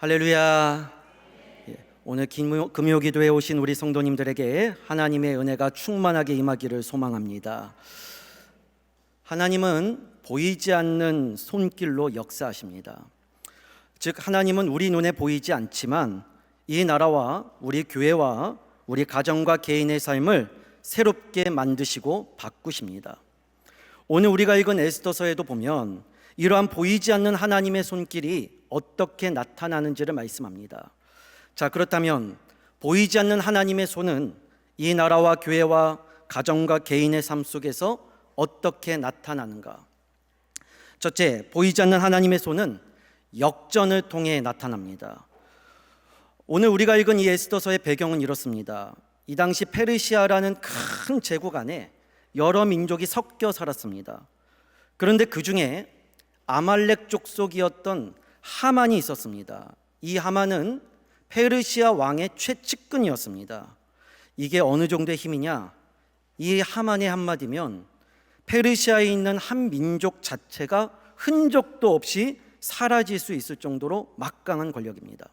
할렐루야. 오늘 금요기도에 오신 우리 성도님들에게 하나님의 은혜가 충만하게 임하기를 소망합니다. 하나님은 보이지 않는 손길로 역사하십니다. 즉 하나님은 우리 눈에 보이지 않지만 이 나라와 우리 교회와 우리 가정과 개인의 삶을 새롭게 만드시고 바꾸십니다. 오늘 우리가 읽은 에스더서에도 보면 이러한 보이지 않는 하나님의 손길이 어떻게 나타나는지를 말씀합니다. 자, 그렇다면 보이지 않는 하나님의 손은 이 나라와 교회와 가정과 개인의 삶 속에서 어떻게 나타나는가? 첫째, 보이지 않는 하나님의 손은 역전을 통해 나타납니다. 오늘 우리가 읽은 이 에스더서의 배경은 이렇습니다. 이 당시 페르시아라는 큰 제국 안에 여러 민족이 섞여 살았습니다. 그런데 그 중에 아말렉 족속이었던 하만이 있었습니다. 이 하만은 페르시아 왕의 최측근이었습니다. 이게 어느 정도의 힘이냐? 이 하만의 한마디면 페르시아에 있는 한 민족 자체가 흔적도 없이 사라질 수 있을 정도로 막강한 권력입니다.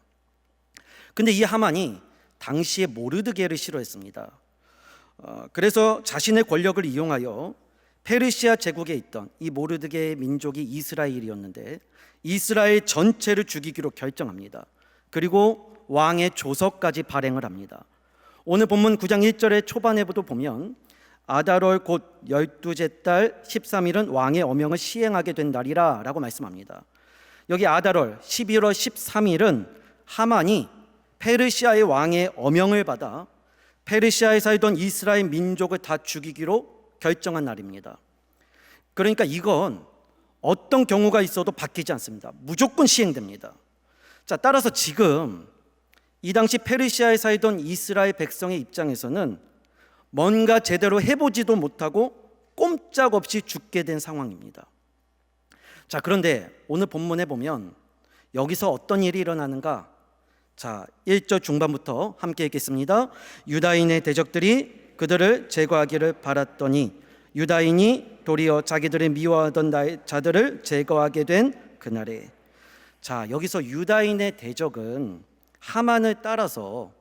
근데 이 하만이 당시에 모르드게를 싫어했습니다. 그래서 자신의 권력을 이용하여 페르시아 제국에 있던 이 모르드게의 민족이 이스라엘이었는데 이스라엘 전체를 죽이기로 결정합니다. 그리고 왕의 조서까지 발행을 합니다. 오늘 본문 9장 1절의 초반에도 보면 아달월 곧 12째 달 13일은 왕의 어명을 시행하게 된 날이라 라고 말씀합니다. 여기 아달월 11월 13일은 하만이 페르시아의 왕의 어명을 받아 페르시아에 살던 이스라엘 민족을 다 죽이기로 결정한 날입니다. 그러니까 이건 어떤 경우가 있어도 바뀌지 않습니다. 무조건 시행됩니다. 자, 따라서 지금 이 당시 페르시아에 살던 이스라엘 백성의 입장에서는 뭔가 제대로 해보지도 못하고 꼼짝없이 죽게 된 상황입니다. 자, 그런데 오늘 본문에 보면 여기서 어떤 일이 일어나는가? 자, 1절 중반부터 함께 읽겠습니다. 유다인의 대적들이 그들을 제거하기를 바랐더니 유다인이 도리어 자기들을 미워하던 자들을 제거하게 된 그날에. 자, 여기서 유다인의 대적은 하만을 따라서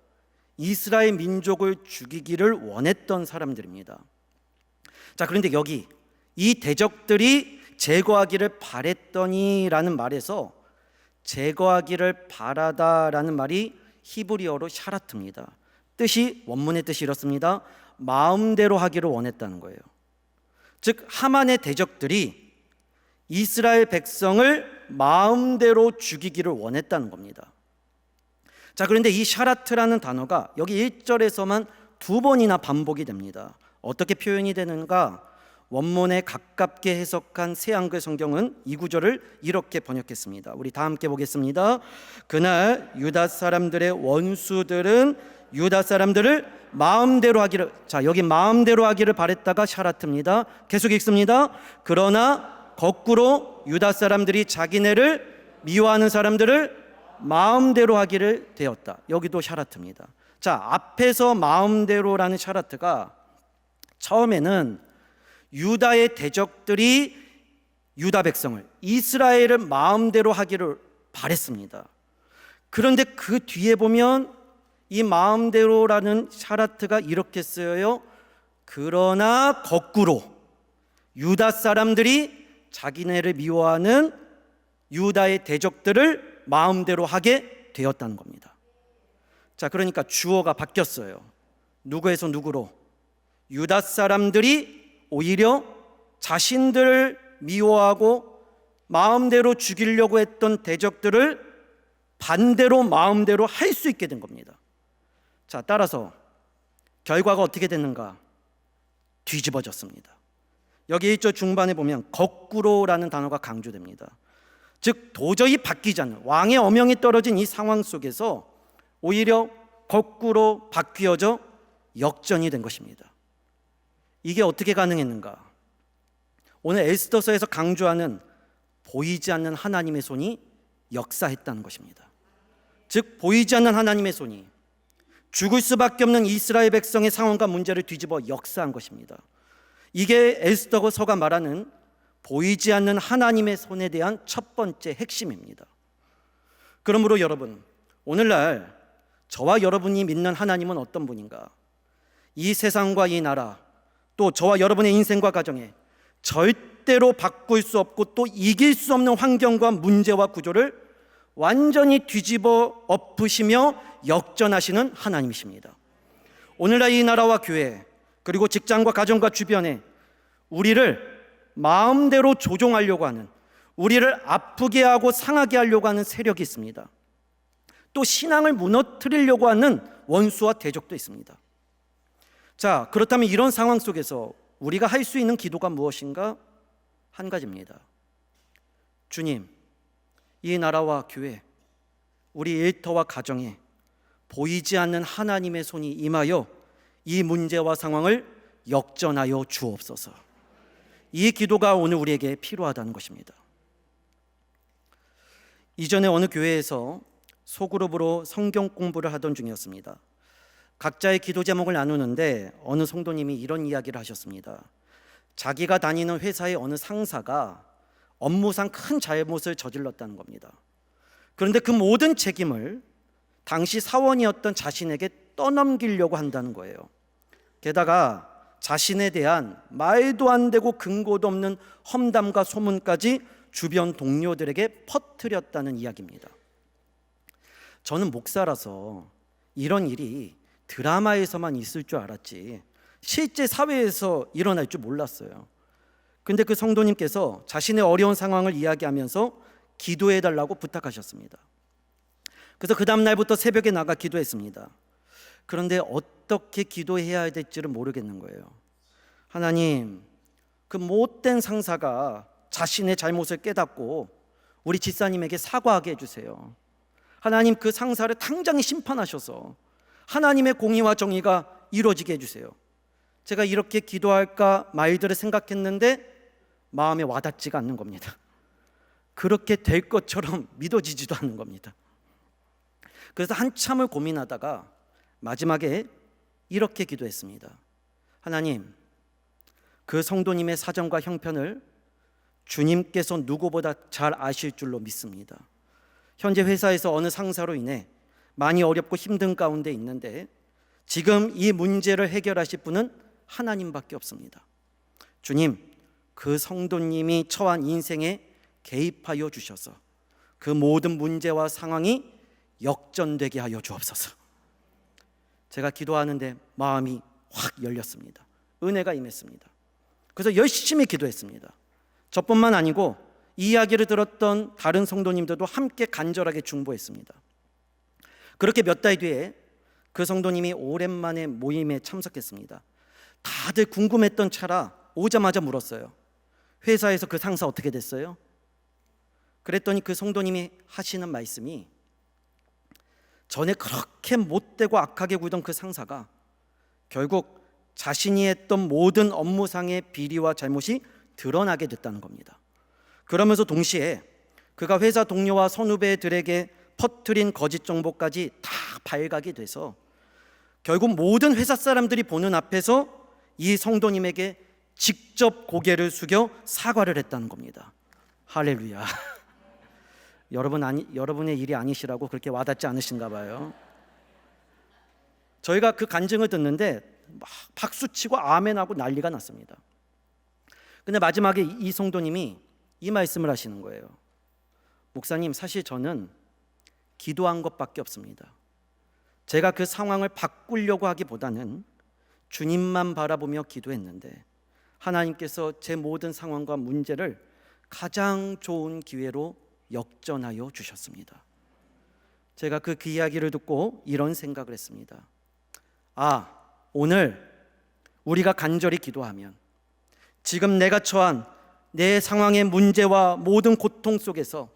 이스라엘 민족을 죽이기를 원했던 사람들입니다. 자, 그런데 여기 이 대적들이 제거하기를 바랬더니라는 말에서 제거하기를 바라다라는 말이 히브리어로 샤라트입니다. 뜻이 원문의 뜻이 이렇습니다. 마음대로 하기를 원했다는 거예요. 즉 하만의 대적들이 이스라엘 백성을 마음대로 죽이기를 원했다는 겁니다. 자, 그런데 이 샤라트라는 단어가 여기 1절에서만 2번이나 반복이 됩니다. 어떻게 표현이 되는가? 원문에 가깝게 해석한 새한글 성경은 이 구절을 이렇게 번역했습니다. 우리 다 함께 보겠습니다. 그날 유다 사람들의 원수들은 유다 사람들을 마음대로 하기를, 자, 여기 마음대로 하기를 바랬다가 샤라트입니다. 계속 읽습니다. 그러나 거꾸로 유다 사람들이 자기네를 미워하는 사람들을 마음대로 하기를 되었다. 여기도 샤라트입니다. 자, 앞에서 마음대로라는 샤라트가 처음에는 유다의 대적들이 유다 백성을, 이스라엘을 마음대로 하기를 바랬습니다. 그런데 그 뒤에 보면 이 마음대로라는 샤라트가 이렇게 쓰여요. 그러나 거꾸로 유다 사람들이 자기네를 미워하는 유다의 대적들을 마음대로 하게 되었다는 겁니다. 자, 그러니까 주어가 바뀌었어요. 누구에서 누구로? 유다 사람들이 오히려 자신들을 미워하고 마음대로 죽이려고 했던 대적들을 반대로 마음대로 할 수 있게 된 겁니다. 자, 따라서 결과가 어떻게 됐는가? 뒤집어졌습니다. 여기 1절 중반에 보면 거꾸로라는 단어가 강조됩니다. 즉 도저히 바뀌지 않는 왕의 어명이 떨어진 이 상황 속에서 오히려 거꾸로 바뀌어져 역전이 된 것입니다. 이게 어떻게 가능했는가? 오늘 에스더서에서 강조하는 보이지 않는 하나님의 손이 역사했다는 것입니다. 즉 보이지 않는 하나님의 손이 죽을 수밖에 없는 이스라엘 백성의 상황과 문제를 뒤집어 역사한 것입니다. 이게 에스더서가 말하는 보이지 않는 하나님의 손에 대한 첫 번째 핵심입니다. 그러므로 여러분, 오늘날 저와 여러분이 믿는 하나님은 어떤 분인가? 이 세상과 이 나라, 또 저와 여러분의 인생과 가정에 절대로 바꿀 수 없고 또 이길 수 없는 환경과 문제와 구조를 완전히 뒤집어 엎으시며 역전하시는 하나님이십니다. 오늘날 이 나라와 교회, 그리고 직장과 가정과 주변에 우리를 마음대로 조종하려고 하는, 우리를 아프게 하고 상하게 하려고 하는 세력이 있습니다. 또 신앙을 무너뜨리려고 하는 원수와 대적도 있습니다. 자, 그렇다면 이런 상황 속에서 우리가 할 수 있는 기도가 무엇인가? 한 가지입니다. 주님, 이 나라와 교회, 우리 일터와 가정에 보이지 않는 하나님의 손이 임하여 이 문제와 상황을 역전하여 주옵소서. 이 기도가 오늘 우리에게 필요하다는 것입니다. 이전에 어느 교회에서 소그룹으로 성경 공부를 하던 중이었습니다. 각자의 기도 제목을 나누는데 어느 성도님이 이런 이야기를 하셨습니다. 자기가 다니는 회사의 어느 상사가 업무상 큰 잘못을 저질렀다는 겁니다. 그런데 그 모든 책임을 당시 사원이었던 자신에게 떠넘기려고 한다는 거예요. 게다가 자신에 대한 말도 안 되고 근거도 없는 험담과 소문까지 주변 동료들에게 퍼뜨렸다는 이야기입니다. 저는 목사라서 이런 일이 드라마에서만 있을 줄 알았지 실제 사회에서 일어날 줄 몰랐어요. 근데 그 성도님께서 자신의 어려운 상황을 이야기하면서 기도해달라고 부탁하셨습니다. 그래서 그 다음 날부터 새벽에 나가 기도했습니다. 그런데 어떻게 기도해야 될지를 모르겠는 거예요. 하나님, 그 못된 상사가 자신의 잘못을 깨닫고 우리 집사님에게 사과하게 해주세요. 하나님, 그 상사를 당장 심판하셔서 하나님의 공의와 정의가 이루어지게 해주세요. 제가 이렇게 기도할까 말들을 생각했는데 마음에 와닿지가 않는 겁니다. 그렇게 될 것처럼 믿어지지도 않는 겁니다. 그래서 한참을 고민하다가 마지막에 이렇게 기도했습니다. 하나님, 그 성도님의 사정과 형편을 주님께서 누구보다 잘 아실 줄로 믿습니다. 현재 회사에서 어느 상사로 인해 많이 어렵고 힘든 가운데 있는데 지금 이 문제를 해결하실 분은 하나님밖에 없습니다. 주님, 그 성도님이 처한 인생에 개입하여 주셔서 그 모든 문제와 상황이 역전되게 하여 주옵소서. 제가 기도하는데 마음이 확 열렸습니다. 은혜가 임했습니다. 그래서 열심히 기도했습니다. 저뿐만 아니고 이 이야기를 들었던 다른 성도님들도 함께 간절하게 중보했습니다. 그렇게 몇 달 뒤에 그 성도님이 오랜만에 모임에 참석했습니다. 다들 궁금했던 차라 오자마자 물었어요. 회사에서 그 상사 어떻게 됐어요? 그랬더니 그 성도님이 하시는 말씀이, 전에 그렇게 못되고 악하게 굴던 그 상사가 결국 자신이 했던 모든 업무상의 비리와 잘못이 드러나게 됐다는 겁니다. 그러면서 동시에 그가 회사 동료와 선후배들에게 퍼뜨린 거짓 정보까지 다 발각이 돼서 결국 모든 회사 사람들이 보는 앞에서 이 성도님에게 직접 고개를 숙여 사과를 했다는 겁니다. 할렐루야. 여러분의 일이 아니시라고 그렇게 와닿지 않으신가 봐요. 저희가 그 간증을 듣는데 막 박수치고 아멘하고 난리가 났습니다. 근데 마지막에 이 성도님이 이 말씀을 하시는 거예요. 목사님, 사실 저는 기도한 것밖에 없습니다. 제가 그 상황을 바꾸려고 하기보다는 주님만 바라보며 기도했는데 하나님께서 제 모든 상황과 문제를 가장 좋은 기회로 역전하여 주셨습니다. 제가 그 이야기를 듣고 이런 생각을 했습니다. 아, 오늘 우리가 간절히 기도하면 지금 내가 처한 내 상황의 문제와 모든 고통 속에서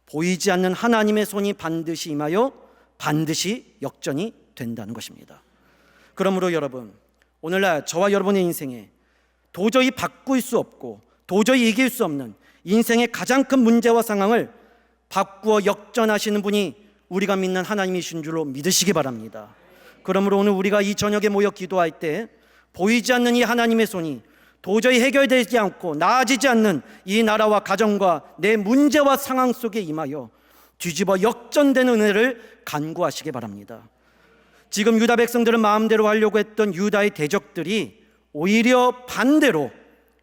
보이지 않는 하나님의 손이 반드시 임하여 반드시 역전이 된다는 것입니다. 그러므로 여러분, 오늘날 저와 여러분의 인생에 도저히 바꿀 수 없고 도저히 이길 수 없는 인생의 가장 큰 문제와 상황을 바꾸어 역전하시는 분이 우리가 믿는 하나님이신 줄로 믿으시기 바랍니다. 그러므로 오늘 우리가 이 저녁에 모여 기도할 때 보이지 않는 이 하나님의 손이 도저히 해결되지 않고 나아지지 않는 이 나라와 가정과 내 문제와 상황 속에 임하여 뒤집어 역전되는 은혜를 간구하시기 바랍니다. 지금 유다 백성들은 마음대로 하려고 했던 유다의 대적들이 오히려 반대로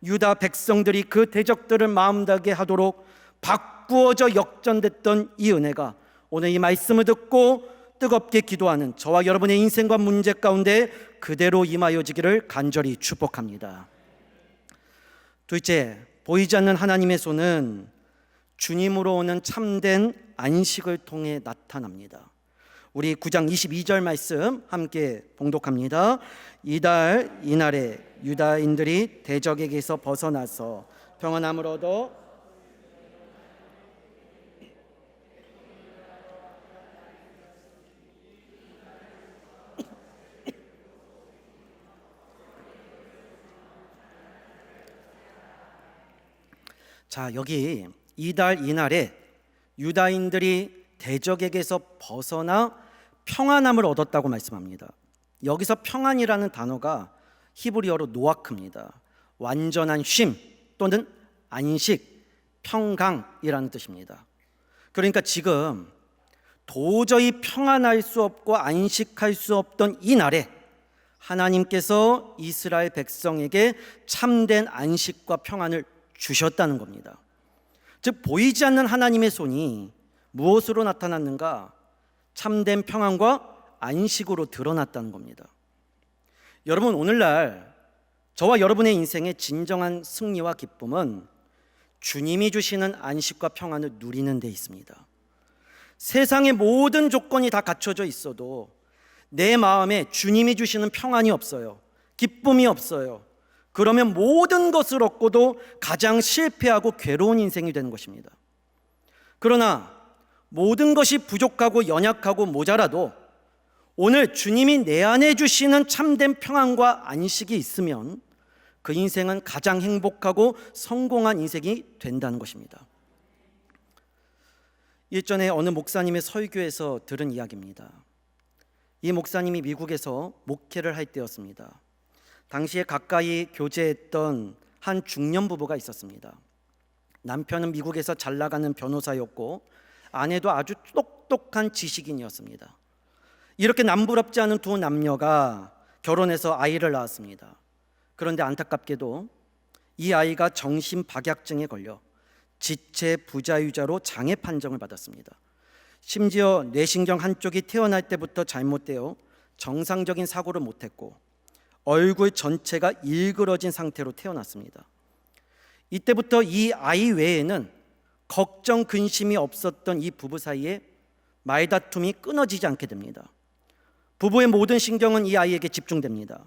유다 백성들이 그 대적들을 마음다게 하도록 바꾸어져 역전됐던 이 은혜가 오늘 이 말씀을 듣고 뜨겁게 기도하는 저와 여러분의 인생과 문제 가운데 그대로 임하여지기를 간절히 축복합니다. 둘째, 보이지 않는 하나님의 손은 주님으로 오는 참된 안식을 통해 나타납니다. 우리 9장 22절 말씀 함께 봉독합니다. 이날에 유다인들이 대적에게서 벗어나서 평안함을 얻어 자, 여기 이날에 유다인들이 대적에게서 벗어나 평안함을 얻었다고 말씀합니다. 여기서 평안이라는 단어가 히브리어로 노아크입니다. 완전한 쉼 또는 안식, 평강이라는 뜻입니다. 그러니까 지금 도저히 평안할 수 없고 안식할 수 없던 이 날에 하나님께서 이스라엘 백성에게 참된 안식과 평안을 주셨다는 겁니다. 즉 보이지 않는 하나님의 손이 무엇으로 나타났는가? 참된 평안과 안식으로 드러났다는 겁니다. 여러분, 오늘날 저와 여러분의 인생의 진정한 승리와 기쁨은 주님이 주시는 안식과 평안을 누리는 데 있습니다. 세상의 모든 조건이 다 갖춰져 있어도 내 마음에 주님이 주시는 평안이 없어요. 기쁨이 없어요. 그러면 모든 것을 얻고도 가장 실패하고 괴로운 인생이 되는 것입니다. 그러나 모든 것이 부족하고 연약하고 모자라도 오늘 주님이 내 안에 주시는 참된 평안과 안식이 있으면 그 인생은 가장 행복하고 성공한 인생이 된다는 것입니다. 일전에 어느 목사님의 설교에서 들은 이야기입니다. 이 목사님이 미국에서 목회를 할 때였습니다. 당시에 가까이 교제했던 한 중년 부부가 있었습니다. 남편은 미국에서 잘 나가는 변호사였고 아내도 아주 똑똑한 지식인이었습니다. 이렇게 남부럽지 않은 두 남녀가 결혼해서 아이를 낳았습니다. 그런데 안타깝게도 이 아이가 정신박약증에 걸려 지체 부자유자로 장애 판정을 받았습니다. 심지어 뇌신경 한쪽이 태어날 때부터 잘못되어 정상적인 사고를 못했고 얼굴 전체가 일그러진 상태로 태어났습니다. 이때부터 이 아이 외에는 걱정 근심이 없었던 이 부부 사이에 말다툼이 끊어지지 않게 됩니다. 부부의 모든 신경은 이 아이에게 집중됩니다.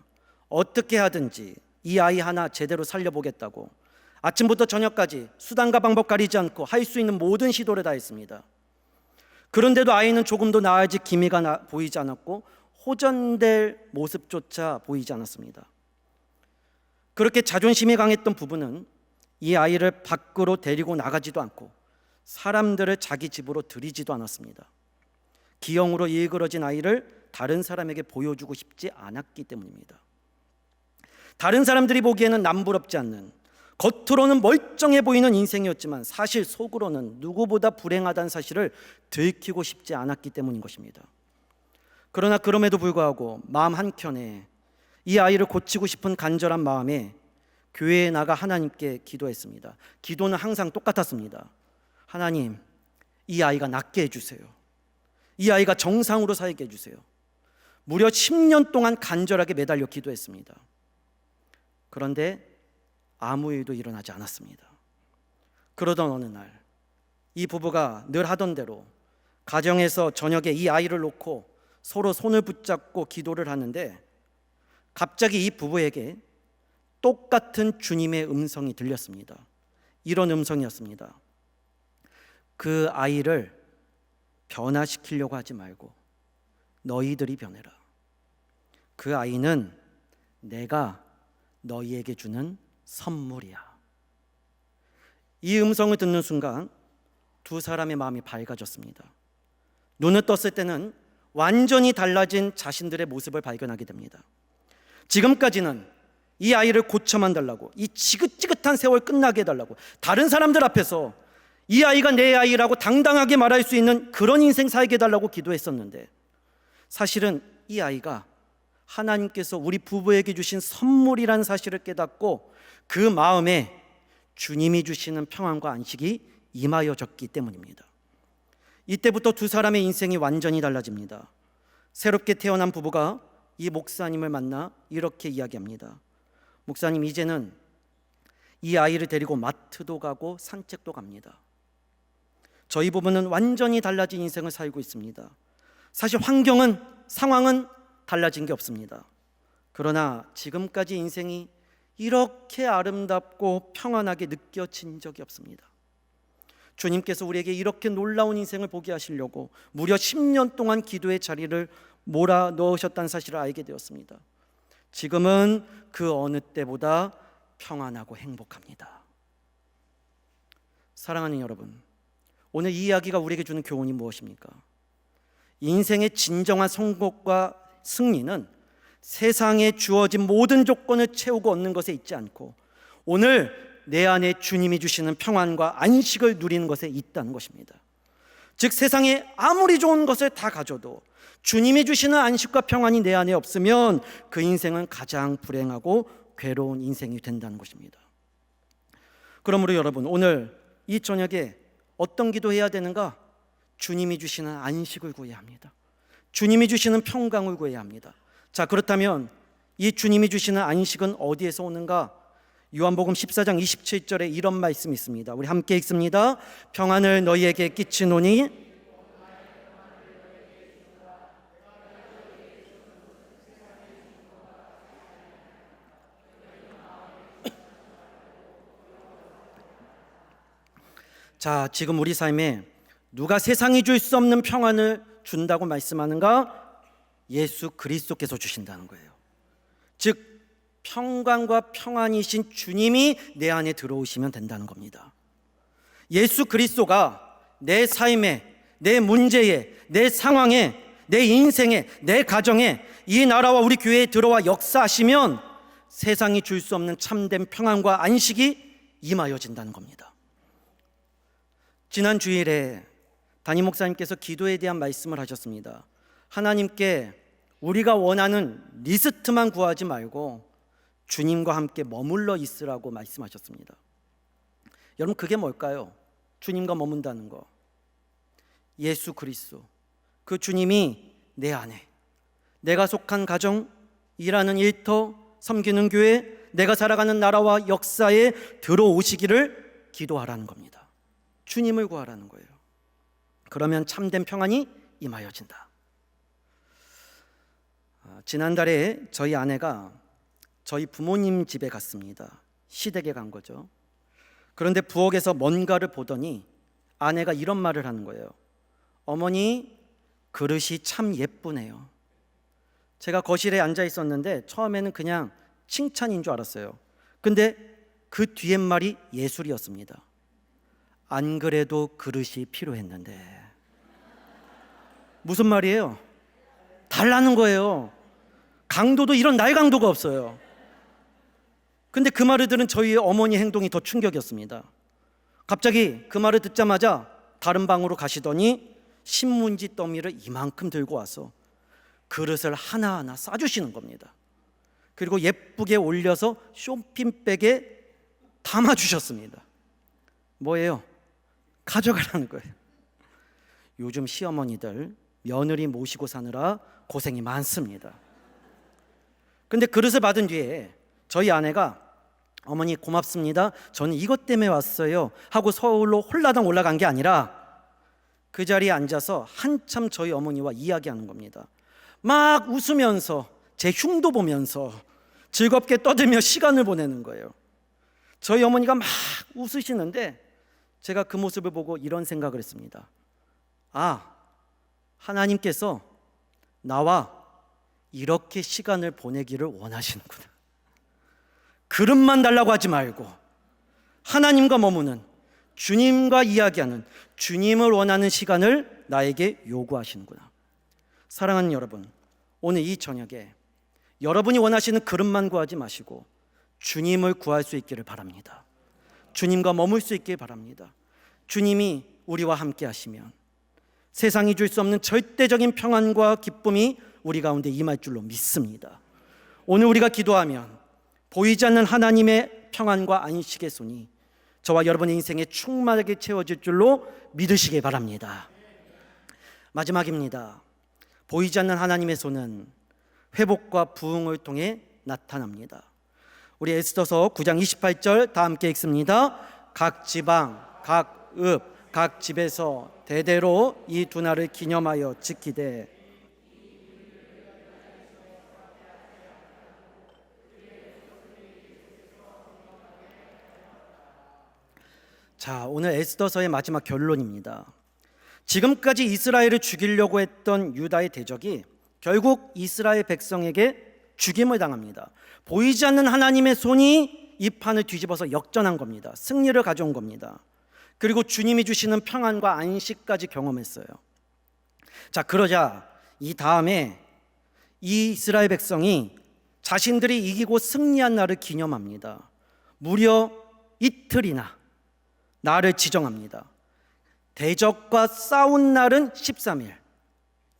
어떻게 하든지 이 아이 하나 제대로 살려보겠다고 아침부터 저녁까지 수단과 방법 가리지 않고 할 수 있는 모든 시도를 다했습니다. 그런데도 아이는 조금도 나아질 기미가 보이지 않았고 호전될 모습조차 보이지 않았습니다. 그렇게 자존심이 강했던 부부는 이 아이를 밖으로 데리고 나가지도 않고 사람들을 자기 집으로 들이지도 않았습니다. 기형으로 일그러진 아이를 다른 사람에게 보여주고 싶지 않았기 때문입니다. 다른 사람들이 보기에는 남부럽지 않는, 겉으로는 멀쩡해 보이는 인생이었지만 사실 속으로는 누구보다 불행하다는 사실을 들키고 싶지 않았기 때문인 것입니다. 그러나 그럼에도 불구하고 마음 한켠에 이 아이를 고치고 싶은 간절한 마음에 교회에 나가 하나님께 기도했습니다. 기도는 항상 똑같았습니다. 하나님, 이 아이가 낫게 해주세요. 이 아이가 정상으로 살게 해주세요. 무려 10년 동안 간절하게 매달려 기도했습니다. 그런데 아무 일도 일어나지 않았습니다. 그러던 어느 날 이 부부가 늘 하던 대로 가정에서 저녁에 이 아이를 놓고 서로 손을 붙잡고 기도를 하는데 갑자기 이 부부에게 똑같은 주님의 음성이 들렸습니다. 이런 음성이었습니다. 그 아이를 변화시키려고 하지 말고 너희들이 변해라. 그 아이는 내가 너희에게 주는 선물이야. 이 음성을 듣는 순간 두 사람의 마음이 밝아졌습니다. 눈을 떴을 때는 완전히 달라진 자신들의 모습을 발견하게 됩니다. 지금까지는 이 아이를 고쳐만 달라고, 이 지긋지긋한 세월 끝나게 해달라고 다른 사람들 앞에서 이 아이가 내 아이라고 당당하게 말할 수 있는 그런 인생 살게 해달라고 기도했었는데, 사실은 이 아이가 하나님께서 우리 부부에게 주신 선물이라는 사실을 깨닫고 그 마음에 주님이 주시는 평안과 안식이 임하여졌기 때문입니다. 이때부터 두 사람의 인생이 완전히 달라집니다. 새롭게 태어난 부부가 이 목사님을 만나 이렇게 이야기합니다. 목사님, 이제는 이 아이를 데리고 마트도 가고 산책도 갑니다. 저희 부부는 완전히 달라진 인생을 살고 있습니다. 사실 환경은, 상황은 달라진 게 없습니다. 그러나 지금까지 인생이 이렇게 아름답고 평안하게 느껴진 적이 없습니다. 주님께서 우리에게 이렇게 놀라운 인생을 보게 하시려고 무려 10년 동안 기도의 자리를 몰아 넣으셨다는 사실을 알게 되었습니다. 지금은 그 어느 때보다 평안하고 행복합니다. 사랑하는 여러분, 오늘 이 이야기가 우리에게 주는 교훈이 무엇입니까? 인생의 진정한 성공과 승리는 세상에 주어진 모든 조건을 채우고 얻는 것에 있지 않고 오늘 내 안에 주님이 주시는 평안과 안식을 누리는 것에 있다는 것입니다. 즉, 세상에 아무리 좋은 것을 다 가져도 주님이 주시는 안식과 평안이 내 안에 없으면 그 인생은 가장 불행하고 괴로운 인생이 된다는 것입니다. 그러므로 여러분, 오늘 이 저녁에 어떤 기도해야 되는가? 주님이 주시는 안식을 구해야 합니다. 주님이 주시는 평강을 구해야 합니다. 자, 그렇다면 이 주님이 주시는 안식은 어디에서 오는가? 요한복음 14장 27절에 이런 말씀이 있습니다. 우리 함께 읽습니다. 평안을 너희에게 끼치노니 자, 지금 우리 삶에 누가 세상이 줄 수 없는 평안을 준다고 말씀하는가? 예수 그리스도께서 주신다는 거예요. 즉, 평강과 평안이신 주님이 내 안에 들어오시면 된다는 겁니다. 예수 그리스도가 내 삶에, 내 문제에, 내 상황에, 내 인생에, 내 가정에, 이 나라와 우리 교회에 들어와 역사하시면 세상이 줄 수 없는 참된 평안과 안식이 임하여진다는 겁니다. 지난 주일에 담임 목사님께서 기도에 대한 말씀을 하셨습니다. 하나님께 우리가 원하는 리스트만 구하지 말고 주님과 함께 머물러 있으라고 말씀하셨습니다. 여러분, 그게 뭘까요? 주님과 머문다는 거. 예수 그리스도, 그 주님이 내 안에, 내가 속한 가정, 일하는 일터, 섬기는 교회, 내가 살아가는 나라와 역사에 들어오시기를 기도하라는 겁니다. 주님을 구하라는 거예요. 그러면 참된 평안이 임하여진다. 지난달에 저희 아내가 저희 부모님 집에 갔습니다. 시댁에 간 거죠. 그런데 부엌에서 뭔가를 보더니 아내가 이런 말을 하는 거예요. 어머니, 그릇이 참 예쁘네요. 제가 거실에 앉아 있었는데 처음에는 그냥 칭찬인 줄 알았어요. 근데 그 뒤에 말이 예술이었습니다. 안 그래도 그릇이 필요했는데. 무슨 말이에요? 달라는 거예요. 강도도 이런 날 강도가 없어요. 근데 그 말을 들은 저희 어머니 행동이 더 충격이었습니다. 갑자기 그 말을 듣자마자 다른 방으로 가시더니 신문지 더미를 이만큼 들고 와서 그릇을 하나하나 싸주시는 겁니다. 그리고 예쁘게 올려서 쇼핑백에 담아주셨습니다. 뭐예요? 가져가라는 거예요. 요즘 시어머니들 며느리 모시고 사느라 고생이 많습니다. 근데 그릇을 받은 뒤에 저희 아내가 어머니 고맙습니다, 저는 이것 때문에 왔어요 하고 서울로 홀라당 올라간 게 아니라 그 자리에 앉아서 한참 저희 어머니와 이야기하는 겁니다. 막 웃으면서 제 흉도 보면서 즐겁게 떠들며 시간을 보내는 거예요. 저희 어머니가 막 웃으시는데 제가 그 모습을 보고 이런 생각을 했습니다. 아, 하나님께서 나와 이렇게 시간을 보내기를 원하시는구나. 그릇만 달라고 하지 말고 하나님과 머무는, 주님과 이야기하는, 주님을 원하는 시간을 나에게 요구하시는구나. 사랑하는 여러분, 오늘 이 저녁에 여러분이 원하시는 그릇만 구하지 마시고 주님을 구할 수 있기를 바랍니다. 주님과 머물 수 있길 바랍니다. 주님이 우리와 함께 하시면 세상이 줄 수 없는 절대적인 평안과 기쁨이 우리 가운데 임할 줄로 믿습니다. 오늘 우리가 기도하면 보이지 않는 하나님의 평안과 안식의 손이 저와 여러분의 인생에 충만하게 채워질 줄로 믿으시기 바랍니다. 마지막입니다. 보이지 않는 하나님의 손은 회복과 부흥을 통해 나타납니다. 우리 에스더서 9장 28절 다 함께 읽습니다. 각 지방, 각 읍, 각 집에서 대대로 이 두 날을 기념하여 지키되. 자, 오늘 에스더서의 마지막 결론입니다. 지금까지 이스라엘을 죽이려고 했던 유다의 대적이 결국 이스라엘 백성에게 죽임을 당합니다. 보이지 않는 하나님의 손이 이 판을 뒤집어서 역전한 겁니다. 승리를 가져온 겁니다. 그리고 주님이 주시는 평안과 안식까지 경험했어요. 자, 그러자 이 다음에 이 이스라엘 백성이 자신들이 이기고 승리한 날을 기념합니다. 무려 이틀이나 날을 지정합니다. 대적과 싸운 날은 13일,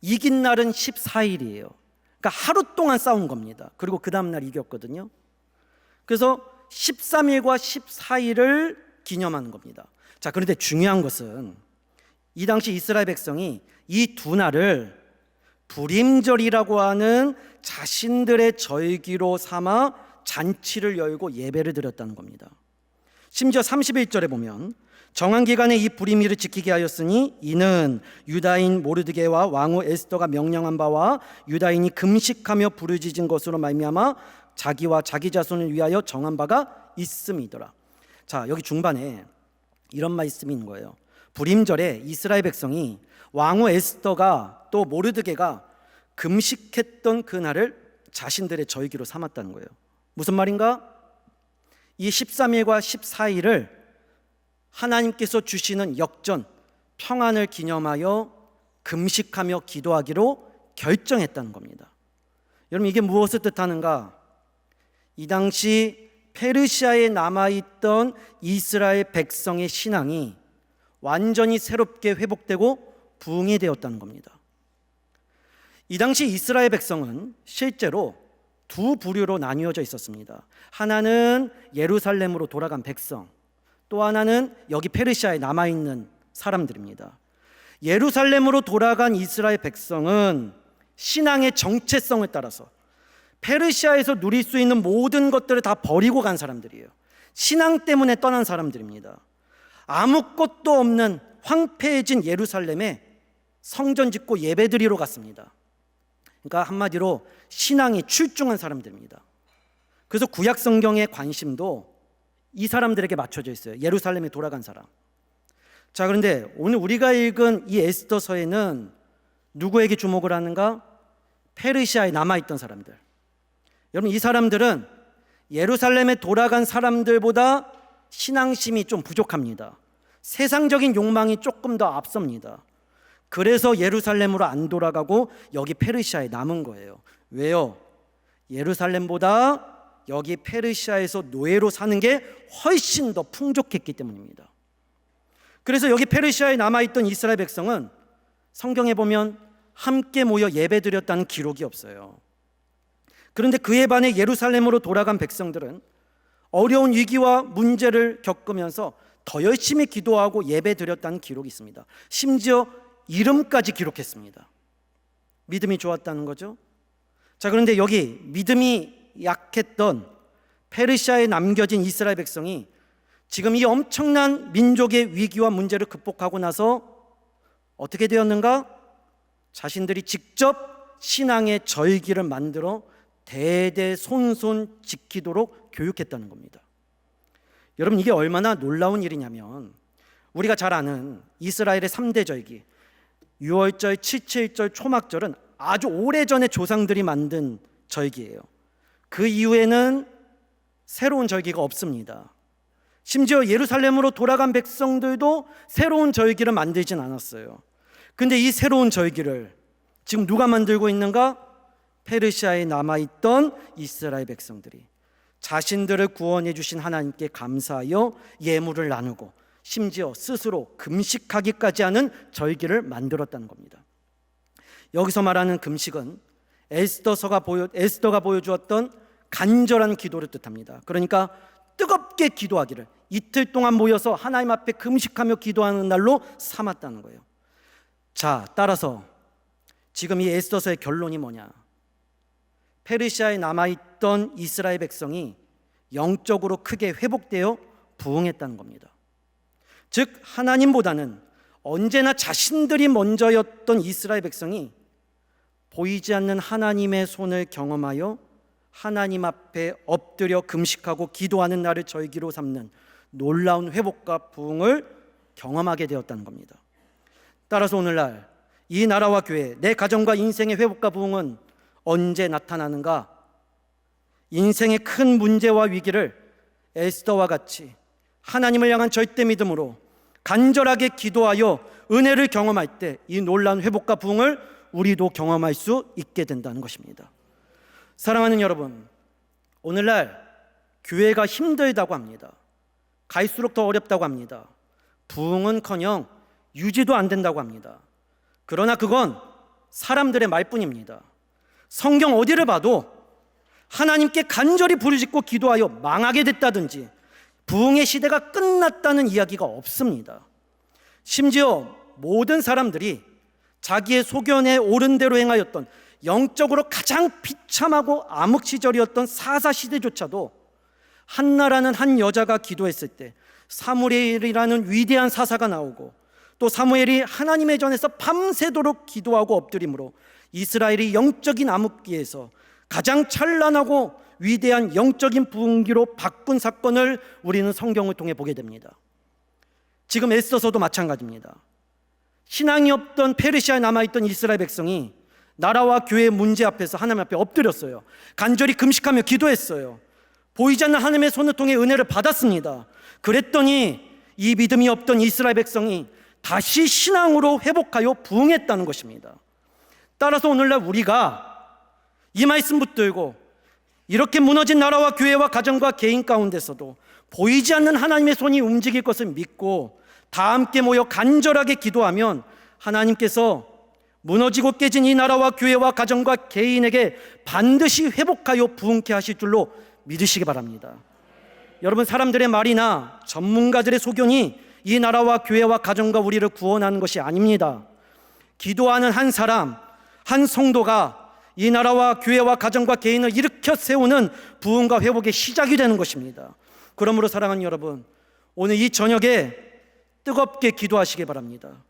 이긴 날은 14일이에요. 그러니까 하루 동안 싸운 겁니다. 그리고 그 다음 날 이겼거든요. 그래서 13일과 14일을 기념하는 겁니다. 자, 그런데 중요한 것은 이 당시 이스라엘 백성이 이 두 날을 불임절이라고 하는 자신들의 절기로 삼아 잔치를 열고 예배를 드렸다는 겁니다. 심지어 31절에 보면 정한 기간에 이 불임일을 지키게 하였으니 이는 유다인 모르드게와 왕후 에스더가 명령한 바와 유다인이 금식하며 부르짖은 것으로 말미암아 자기와 자기 자손을 위하여 정한 바가 있음이더라. 자, 여기 중반에 이런 말씀이 있는 거예요. 불임절에 이스라엘 백성이 왕후 에스더가 또 모르드게가 금식했던 그날을 자신들의 절기로 삼았다는 거예요. 무슨 말인가? 이 13일과 14일을 하나님께서 주시는 역전, 평안을 기념하여 금식하며 기도하기로 결정했다는 겁니다. 여러분, 이게 무엇을 뜻하는가? 이 당시 페르시아에 남아있던 이스라엘 백성의 신앙이 완전히 새롭게 회복되고 부흥이 되었다는 겁니다. 이 당시 이스라엘 백성은 실제로 두 부류로 나뉘어져 있었습니다. 하나는 예루살렘으로 돌아간 백성, 또 하나는 여기 페르시아에 남아있는 사람들입니다. 예루살렘으로 돌아간 이스라엘 백성은 신앙의 정체성을 따라서 페르시아에서 누릴 수 있는 모든 것들을 다 버리고 간 사람들이에요. 신앙 때문에 떠난 사람들입니다. 아무것도 없는 황폐해진 예루살렘에 성전 짓고 예배드리러 갔습니다. 그러니까 한마디로 신앙이 출중한 사람들입니다. 그래서 구약 성경의 관심도 이 사람들에게 맞춰져 있어요. 예루살렘에 돌아간 사람. 자, 그런데 오늘 우리가 읽은 이 에스더서에는 누구에게 주목을 하는가? 페르시아에 남아있던 사람들. 여러분, 이 사람들은 예루살렘에 돌아간 사람들보다 신앙심이 좀 부족합니다. 세상적인 욕망이 조금 더 앞섭니다. 그래서 예루살렘으로 안 돌아가고 여기 페르시아에 남은 거예요. 왜요? 예루살렘보다 여기 페르시아에서 노예로 사는 게 훨씬 더 풍족했기 때문입니다. 그래서 여기 페르시아에 남아있던 이스라엘 백성은 성경에 보면 함께 모여 예배드렸다는 기록이 없어요. 그런데 그에 반해 예루살렘으로 돌아간 백성들은 어려운 위기와 문제를 겪으면서 더 열심히 기도하고 예배드렸다는 기록이 있습니다. 심지어 이름까지 기록했습니다. 믿음이 좋았다는 거죠. 자, 그런데 여기 믿음이 약했던 페르시아에 남겨진 이스라엘 백성이 지금 이 엄청난 민족의 위기와 문제를 극복하고 나서 어떻게 되었는가? 자신들이 직접 신앙의 절기를 만들어 대대손손 지키도록 교육했다는 겁니다. 여러분, 이게 얼마나 놀라운 일이냐면 우리가 잘 아는 이스라엘의 3대 절기, 유월절, 칠칠절, 초막절은 아주 오래전에 조상들이 만든 절기예요. 그 이후에는 새로운 절기가 없습니다. 심지어 예루살렘으로 돌아간 백성들도 새로운 절기를 만들진 않았어요. 근데 이 새로운 절기를 지금 누가 만들고 있는가? 페르시아에 남아있던 이스라엘 백성들이 자신들을 구원해 주신 하나님께 감사하여 예물을 나누고 심지어 스스로 금식하기까지 하는 절기를 만들었다는 겁니다. 여기서 말하는 금식은 에스더가 보여주었던 간절한 기도를 뜻합니다. 그러니까 뜨겁게 기도하기를, 이틀 동안 모여서 하나님 앞에 금식하며 기도하는 날로 삼았다는 거예요. 자, 따라서 지금 이 에스더서의 결론이 뭐냐? 페르시아에 남아있던 이스라엘 백성이 영적으로 크게 회복되어 부흥했다는 겁니다. 즉 하나님보다는 언제나 자신들이 먼저였던 이스라엘 백성이 보이지 않는 하나님의 손을 경험하여 하나님 앞에 엎드려 금식하고 기도하는 날을 절기로 삼는 놀라운 회복과 부흥을 경험하게 되었다는 겁니다. 따라서 오늘날 이 나라와 교회, 내 가정과 인생의 회복과 부흥은 언제 나타나는가? 인생의 큰 문제와 위기를 에스더와 같이 하나님을 향한 절대 믿음으로 간절하게 기도하여 은혜를 경험할 때 이 놀라운 회복과 부흥을 우리도 경험할 수 있게 된다는 것입니다. 사랑하는 여러분, 오늘날 교회가 힘들다고 합니다. 갈수록 더 어렵다고 합니다. 부흥은커녕 유지도 안 된다고 합니다. 그러나 그건 사람들의 말뿐입니다. 성경 어디를 봐도 하나님께 간절히 부르짖고 기도하여 망하게 됐다든지 부흥의 시대가 끝났다는 이야기가 없습니다. 심지어 모든 사람들이 자기의 소견에 옳은 대로 행하였던 영적으로 가장 비참하고 암흑 시절이었던 사사 시대조차도 한나라는 한 여자가 기도했을 때 사무엘이라는 위대한 사사가 나오고 또 사무엘이 하나님의 전에서 밤새도록 기도하고 엎드림으로 이스라엘이 영적인 암흑기에서 가장 찬란하고 위대한 영적인 부흥기로 바꾼 사건을 우리는 성경을 통해 보게 됩니다. 지금 에스더서도 마찬가지입니다. 신앙이 없던 페르시아에 남아있던 이스라엘 백성이 나라와 교회의 문제 앞에서 하나님 앞에 엎드렸어요. 간절히 금식하며 기도했어요. 보이지 않는 하나님의 손을 통해 은혜를 받았습니다. 그랬더니 이 믿음이 없던 이스라엘 백성이 다시 신앙으로 회복하여 부흥했다는 것입니다. 따라서 오늘날 우리가 이 말씀 붙들고 이렇게 무너진 나라와 교회와 가정과 개인 가운데서도 보이지 않는 하나님의 손이 움직일 것을 믿고 다 함께 모여 간절하게 기도하면 하나님께서 무너지고 깨진 이 나라와 교회와 가정과 개인에게 반드시 회복하여 부흥케 하실 줄로 믿으시기 바랍니다. 여러분, 사람들의 말이나 전문가들의 소견이 이 나라와 교회와 가정과 우리를 구원하는 것이 아닙니다. 기도하는 한 사람, 한 성도가 이 나라와 교회와 가정과 개인을 일으켜 세우는 부흥과 회복의 시작이 되는 것입니다. 그러므로 사랑하는 여러분, 오늘 이 저녁에 뜨겁게 기도하시기 바랍니다.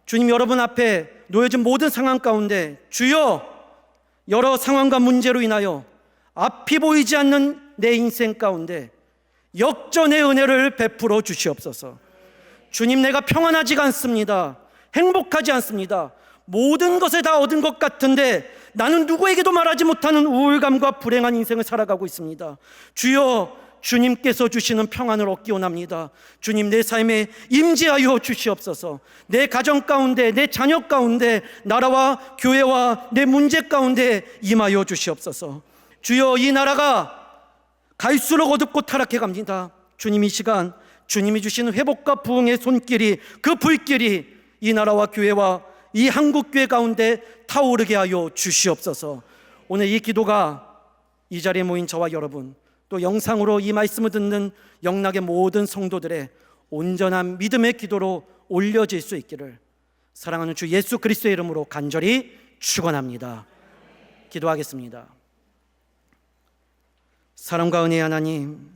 주님, 여러분 앞에 놓여진 모든 상황 가운데 주여, 여러 상황과 문제로 인하여 앞이 보이지 않는 내 인생 가운데 역전의 은혜를 베풀어 주시옵소서. 주님, 내가 평안하지가 않습니다. 행복하지 않습니다. 모든 것을 다 얻은 것 같은데 나는 누구에게도 말하지 못하는 우울감과 불행한 인생을 살아가고 있습니다. 주여, 주님께서 주시는 평안을 얻기 원합니다. 주님, 내 삶에 임재하여 주시옵소서. 내 가정 가운데, 내 자녀 가운데, 나라와 교회와 내 문제 가운데 임하여 주시옵소서. 주여, 이 나라가 갈수록 어둡고 타락해 갑니다. 주님, 이 시간 주님이 주시는 회복과 부흥의 손길이, 그 불길이 이 나라와 교회와 이 한국교회 가운데 타오르게 하여 주시옵소서. 오늘 이 기도가 이 자리에 모인 저와 여러분, 또 영상으로 이 말씀을 듣는 영락의 모든 성도들의 온전한 믿음의 기도로 올려질 수 있기를 사랑하는 주 예수 그리스도의 이름으로 간절히 축원합니다. 기도하겠습니다. 사랑과 은혜의 하나님,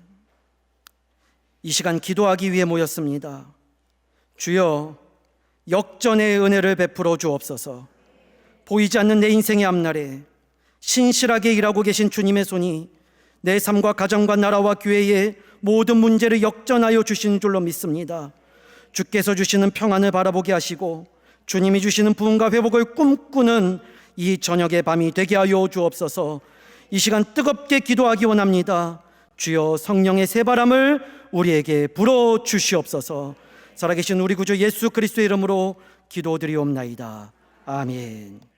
이 시간 기도하기 위해 모였습니다. 주여, 역전의 은혜를 베풀어 주옵소서. 보이지 않는 내 인생의 앞날에 신실하게 일하고 계신 주님의 손이 내 삶과 가정과 나라와 교회의 모든 문제를 역전하여 주시는 줄로 믿습니다. 주께서 주시는 평안을 바라보게 하시고 주님이 주시는 부흥과 회복을 꿈꾸는 이 저녁의 밤이 되게 하여 주옵소서. 이 시간 뜨겁게 기도하기 원합니다. 주여, 성령의 새바람을 우리에게 불어 주시옵소서. 살아계신 우리 구주 예수 그리스도의 이름으로 기도드리옵나이다. 아멘.